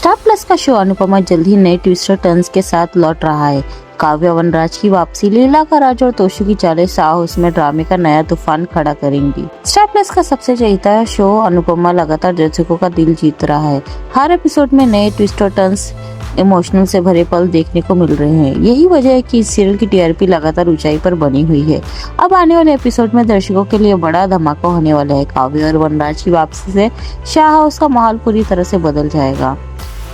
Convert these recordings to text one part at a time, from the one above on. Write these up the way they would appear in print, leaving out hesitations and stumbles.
Star plus का show Anupama जल्द ही नए ट्विस्ट और टर्न्स के साथ लौट रहा है। काव्या वनराज की वापसी, लीला का राज और तोशु की चालें साहस में ड्रामे का नया तूफान खड़ा करेंगी। स्टार प्लस का सबसे चहेता शो अनुपमा लगातार दर्शकों का दिल जीत रहा है। हर एपिसोड में नए ट्विस्ट और टर्न्स, इमोशनल से भरे पल देखने को मिल रहे हैं। यही वजह है कि इस सीरियल की टीआरपी लगातार ऊंचाई पर बनी हुई है। अब आने वाले एपिसोड में दर्शकों के लिए बड़ा धमाका होने वाला है। काव्या और वनराज की वापसी से शाह हाउस का माहौल पूरी तरह से बदल जाएगा।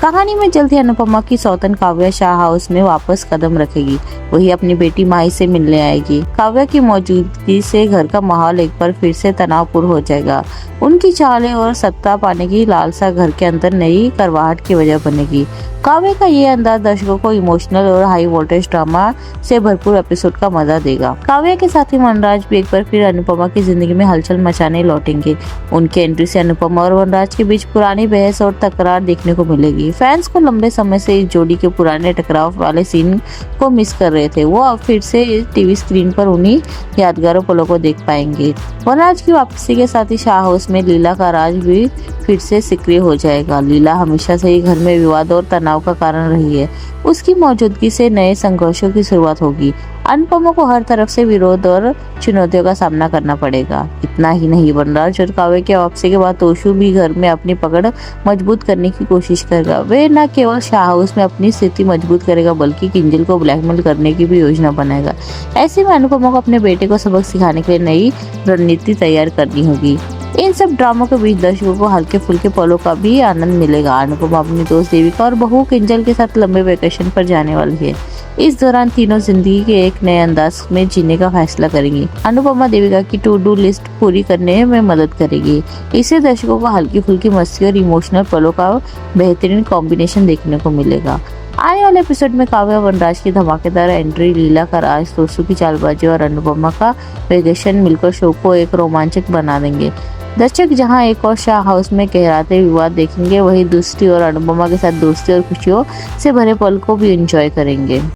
कहानी में जल्द ही अनुपमा की सौतन काव्या शाह हाउस में वापस कदम रखेगी। वही अपनी बेटी माही से मिलने आएगी। काव्या की मौजूदगी से घर का माहौल एक बार फिर से तनावपूर्ण हो जाएगा। उनकी चालें और सत्ता पाने की लालसा घर के अंदर नई करवाहट की वजह बनेगी। काव्या का ये अंदाज दर्शकों को इमोशनल और हाई वोल्टेज ड्रामा से भरपूर एपिसोड का मजा देगा। काव्या के साथ ही वनराज भी एक बार फिर अनुपमा की जिंदगी में हलचल मचाने लौटेंगे। उनके एंट्री से अनुपमा और वनराज के बीच पुरानी बहस और तकरार देखने को मिलेगी। फैंस को लंबे समय से इस जोड़ी के पुराने टकराव वाले सीन को मिस कर रहे थे। वो अब फिर से टीवी स्क्रीन पर उन्हीं यादगारों पलों को देख पाएंगे। वनराज की वापसी के साथ ही शाह हाउस में लीला का राज भी फिर से सक्रिय हो जाएगा। लीला हमेशा से ही घर में विवाद और तनाव का कारण रही है। उसकी मौजूदगी से नए संघर्षों की शुरुआत होगी। अनुपमा को हर तरफ से विरोध और चुनौतियों का सामना करना पड़ेगा। इतना ही नहीं, वनराज और काव्या के वापसी के बाद तोशु भी घर में अपनी पकड़ मजबूत करने की कोशिश करेगा। वे न केवल शाह हाउस में अपनी स्थिति मजबूत करेगा, बल्कि किंजल को ब्लैकमेल करने की भी योजना बनाएगा। ऐसे में अनुपमा को अपने बेटे को सबक सिखाने के लिए नई रणनीति तैयार करनी होगी। इन सब ड्रामों के बीच दर्शकों को हल्के फुल्के पलों का भी आनंद मिलेगा। अनुपमा अपनी दोस्त देविका और बहू किंजल के साथ लंबे वेकेशन पर जाने वाली है। इस दौरान तीनों जिंदगी के एक नए अंदाज में जीने का फैसला करेंगी। अनुपमा देविका की टू डू लिस्ट पूरी करने में मदद करेगी। इससे दर्शकों को हल्की फुल्की मस्ती और इमोशनल पलों का बेहतरीन कॉम्बिनेशन देखने को मिलेगा। आने वाले एपिसोड में काव्या वनराज की धमाकेदार एंट्री, लीला का राज, तोशु की चालबाजी और अनुपमा का वेकेशन मिलकर शो को एक रोमांचक बना देंगे। दर्शक जहां एक और शाह हाउस में गहराते विवाद देखेंगे, वहीं दूसरी ओर अनुपमा के साथ दोस्ती और खुशियों से भरे पल को भी एंजॉय करेंगे।